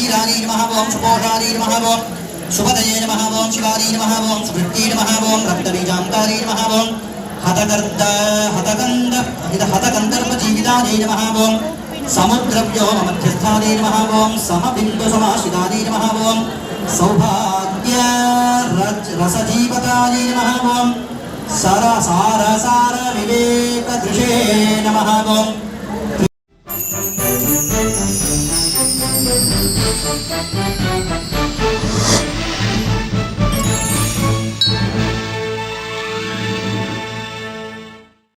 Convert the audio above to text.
वीराय नमः ओम सुपोषाय नमः ओम शुभदये नमः ओम शिवाय नमः ओम सुवृत्यै नमः ओम रक्तबीजांकाय नमः ओम हतकंदर्पजीविताय नमः ओम समुद्रव्योम मध्यस्थाय नमः ओम समबिंदु समाशिताय नमः ओम सौभाग्य रसजीवताय नमः ओम सरसार सार विवेक दृशे नमः ओम